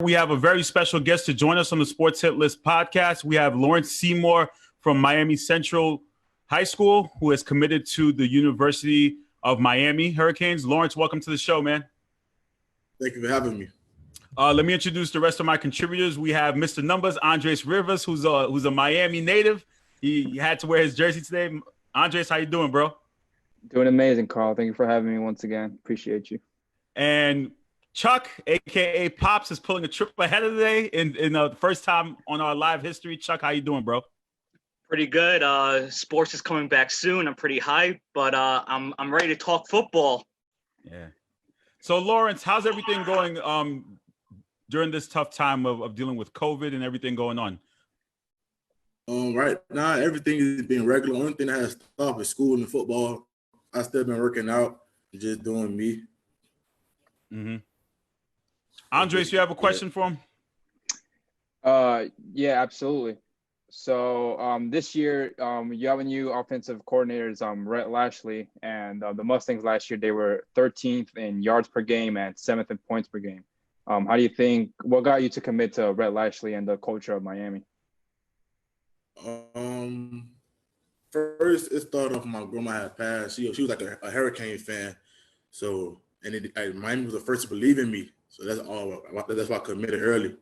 We have a very special guest to join us on the Sports Hit List podcast. We have Laurence Seymore from Miami Central High School, who is committed to the University of Miami Hurricanes. Laurence, welcome to the show, man. Thank you for having me. Let me introduce the rest of my contributors. We have Mr. Numbers, Andres Rivers, who's a Miami native. He had to wear his jersey today. Andres, how you doing, bro? Doing amazing, Carl. Thank you for having me once again. Appreciate you. And Chuck, a.k.a. Pops, is pulling a trip ahead of today in the first time on our live history. Chuck, how you doing, bro? Pretty good. Sports is coming back soon. I'm pretty hyped, but I'm ready to talk football. Yeah. So, Laurence, how's everything going during this tough time of dealing with COVID and everything going on? Right now, everything is being regular. Only thing that has stopped is school and football. I still been working out, just doing me. Mm-hmm. Andres, you have a question for him? Yeah, absolutely. So this year, you have a new offensive coordinators, Rhett Lashley, and the Mustangs last year, they were 13th in yards per game and 7th in points per game. How do you think, what got you to commit to Rhett Lashley and the culture of Miami? First, it started off my grandma had passed. She was like a Hurricane fan. So, and Miami was the first to believe in me. So that's why I committed early.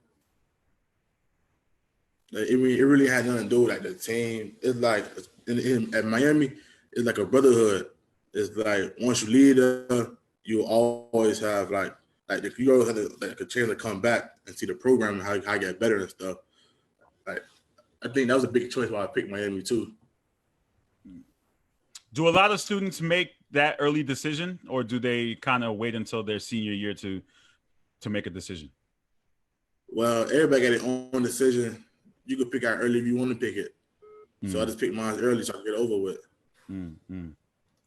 Like, it really had nothing to do with like the team. It's like at Miami, it's like a brotherhood. It's like once you leave there, you always have you always have a chance to come back and see the program and how I get better and stuff. Like I think that was a big choice why I picked Miami too. Do a lot of students make that early decision, or do they kind of wait until their senior year to make a decision? Well, everybody got their own decision. You can pick out early if you want to pick it. Mm. So I just picked mine early so I can get over with. Mm-hmm.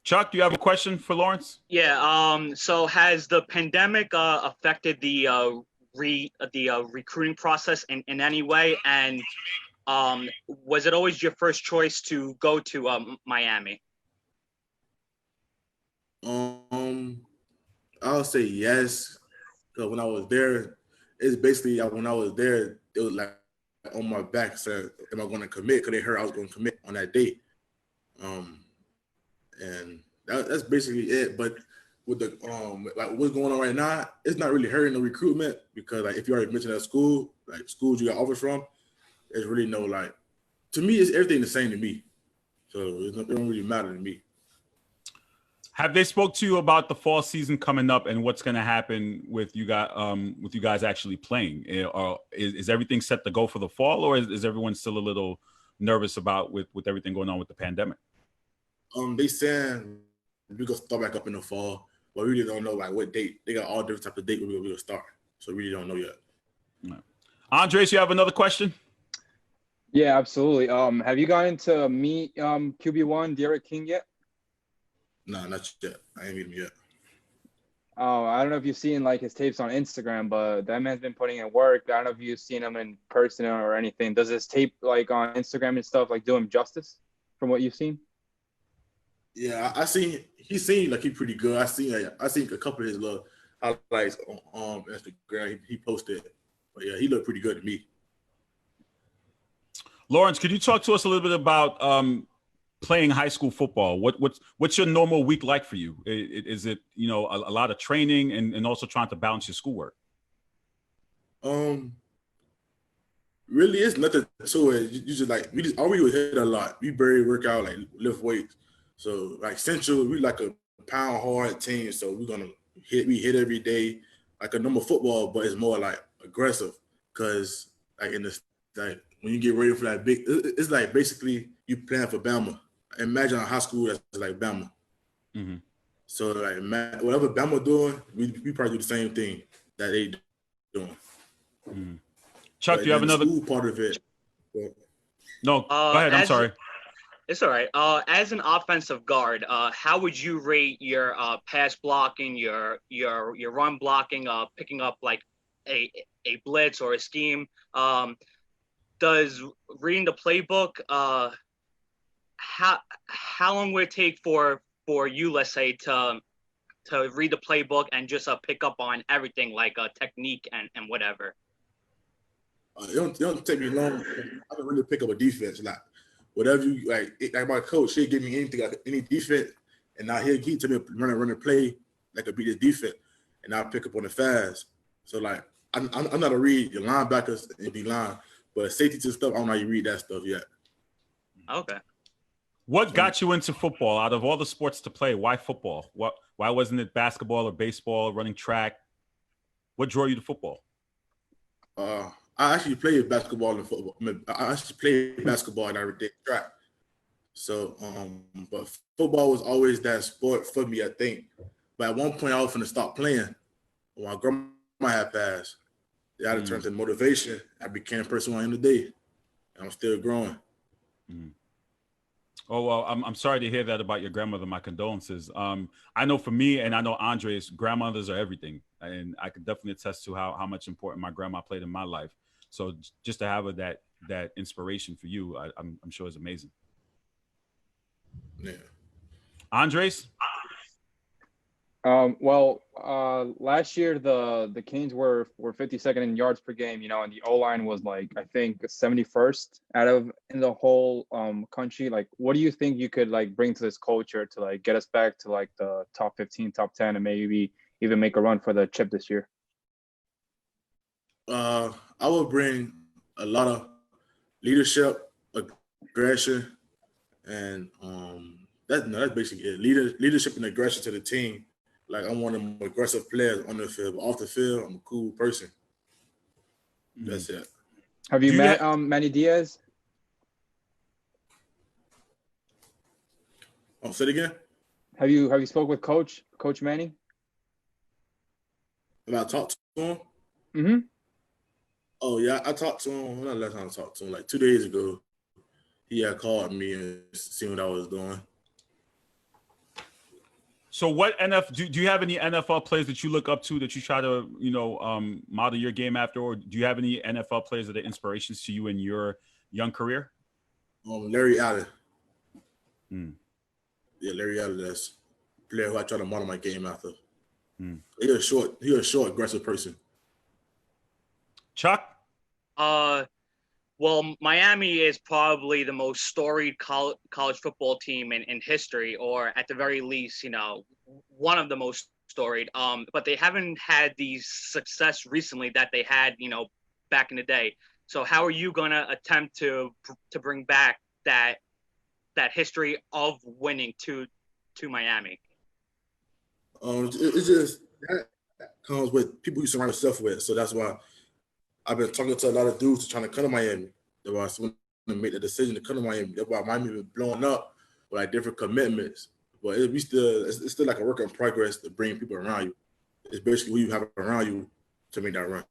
Chuck, do you have a question for Laurence? Yeah. So has the pandemic affected the recruiting process in any way? And was it always your first choice to go to Miami? I'll say yes. Because when I was there, it's basically when I was there, it was like on my back said, am I going to commit? Because they heard I was going to commit on that date. And that's basically it. But with the like what's going on right now, it's not really hurting the recruitment because like if you already mentioned at school, like schools you got offers from, there's really no like. To me, it's everything the same to me. So it don't really matter to me. Have they spoke to you about the fall season coming up and what's going to happen with you guys actually playing? Is everything set to go for the fall, or is everyone still a little nervous about with everything going on with the pandemic? They saying we're gonna start back up in the fall, but we really don't know like what date. They got all different types of date we're gonna start, so we really don't know yet. No. Andres, you have another question? Yeah, absolutely. Have you gotten to meet QB1 Derek King yet? No, not yet. I ain't meet him yet. Oh, I don't know if you've seen like his tapes on Instagram, but that man's been putting in work. I don't know if you've seen him in person or anything. Does his tape like on Instagram and stuff like do him justice from what you've seen? Yeah, he seemed like he's pretty good. I seen a couple of his little highlights on Instagram. He posted, but yeah, he looked pretty good to me. Laurence, could you talk to us a little bit about playing high school football? What's your normal week like for you? Is it a lot of training and also trying to balance your schoolwork? Really, it's nothing to it. You just like all we would hit a lot. We barely work out, like lift weights. So like Central, we like a pound hard team. So we hit every day like a normal football, but it's more like aggressive because like when you get ready for that big, it's like basically you playing for Bama. Imagine a high school that's like Bama. Mm-hmm. So like whatever Bama doing, we probably do the same thing that they doing. Mm-hmm. Chuck, do you have another part of it? No, go ahead. I'm sorry. It's all right. As an offensive guard, how would you rate your pass blocking, your run blocking, picking up like a blitz or a scheme? Does reading the playbook, how long would it take for you, let's say, to read the playbook and just pick up on everything like technique and whatever? It don't take me long. I can really pick up a defense. Like whatever you like my coach, he'll give me anything, like any defense, and now he'll tell me to run a play that could beat this defense, and I'll pick up on it fast. So like I'm not a read your linebackers and D line, but safety to stuff, I don't know how you read that stuff yet. Okay. What got you into football? Out of all the sports to play, why football? Why wasn't it basketball or baseball, running track? What drew you to football? I actually played basketball and football. I actually played basketball and I did track. So, but football was always that sport for me, I think. But at one point, I was going to stop playing. When my grandma had passed, it had to turn to motivation. I became the person I am today, and I'm still growing. Oh, well, I'm sorry to hear that about your grandmother. My condolences. I know for me, and I know Andres, grandmothers are everything. And I can definitely attest to how much important my grandma played in my life. So just to have her that inspiration for you, I'm sure is amazing. Yeah. Andres? Last year the Canes were 52nd in yards per game, and the O-line was like, I think 71st in the whole country. Like, what do you think you could like bring to this culture to like get us back to like the top 15, top 10, and maybe even make a run for the chip this year? I would bring a lot of leadership, aggression, and that's basically it. Leadership and aggression to the team. Like, I'm one of the aggressive players on the field, but off the field, I'm a cool person. That's it. Have you met Manny Diaz? Say it again. Have you spoke with Coach Manny? Have I talked to him? Mm-hmm. Oh yeah, I talked to him. When I last time I talked to him, like 2 days ago, he had called me and seen what I was doing. So what do you have any NFL players that you look up to that you try to, model your game after, or do you have any NFL players that are inspirations to you in your young career? Larry Allen. Yeah, Larry Allen, that's a player who I try to model my game after. He's a short, aggressive person. Chuck? Well, Miami is probably the most storied college football team in history, or at the very least, one of the most storied. But they haven't had the success recently that they had, back in the day. So how are you going to attempt to bring back that history of winning to Miami? It's just that comes with people you surround yourself with. So that's why I've been talking to a lot of dudes trying to come to Miami. That's why I want to make the decision to come to Miami. That's why Miami been blowing up with like different commitments. But it's still like a work in progress to bring people around you. It's basically who you have around you to make that run.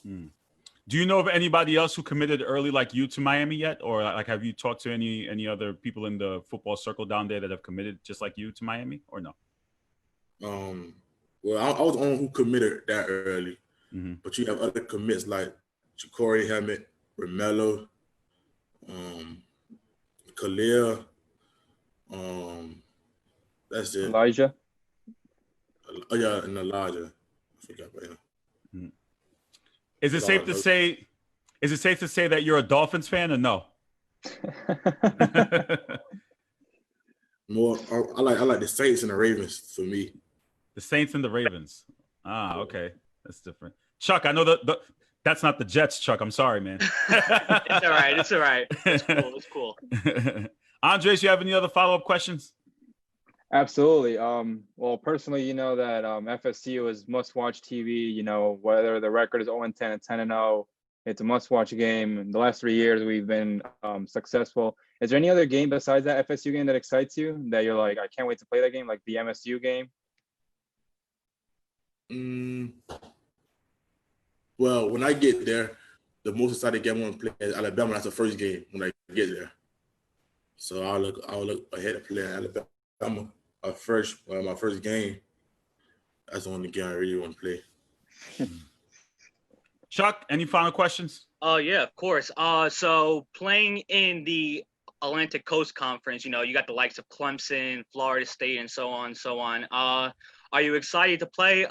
Do you know of anybody else who committed early like you to Miami yet? Or like have you talked to any other people in the football circle down there that have committed just like you to Miami, or no? Well, I was the one who committed that early. But you have other commits like Ja'Cory Hammett, Romello, Khalil, that's it. Elijah. Oh yeah, and Elijah. I forgot about him. Is it safe to say that you're a Dolphins fan or no? More, I like the Saints and the Ravens for me. The Saints and the Ravens. Okay. That's different. Chuck, I know that's not the Jets, Chuck. I'm sorry, man. It's all right. It's cool. Andres, you have any other follow-up questions? Absolutely. Well, personally, you know that FSU is must-watch TV. Whether the record is 0-10 and 10-0, it's a must-watch game. In the last 3 years, we've been successful. Is there any other game besides that FSU game that excites you, that you're like, I can't wait to play that game, like the MSU game? Well, when I get there, the most exciting game I want to play is Alabama. That's the first game when I get there. So I'll look ahead of playing Alabama. My first game. That's the only game I really want to play. Chuck, any final questions? Yeah, of course. So playing in the Atlantic Coast Conference, you got the likes of Clemson, Florida State, and so on. Are you excited to play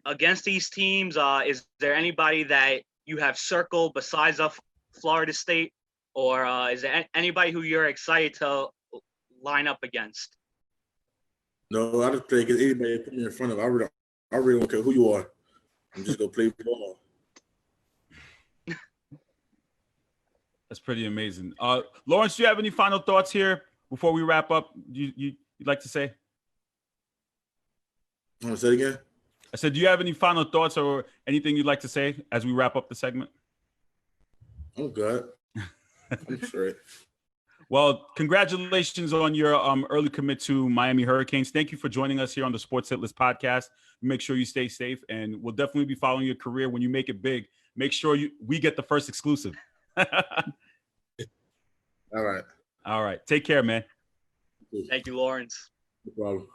against these teams? Is there anybody that you have circled besides of Florida State, or is there anybody who you're excited to line up against? No, I just play against anybody put me in front of. I really don't care who you are. I'm just gonna play ball. That's pretty amazing. Laurence, do you have any final thoughts here before we wrap up? You'd like to say? Want to say it again? I said, do you have any final thoughts or anything you'd like to say as we wrap up the segment? I'm good. I'm straight. Well, congratulations on your early commit to Miami Hurricanes. Thank you for joining us here on the Sports Hit List podcast. Make sure you stay safe, and we'll definitely be following your career when you make it big. Make sure we get the first exclusive. All right. All right. Take care, man. Thank you, Laurence. No problem.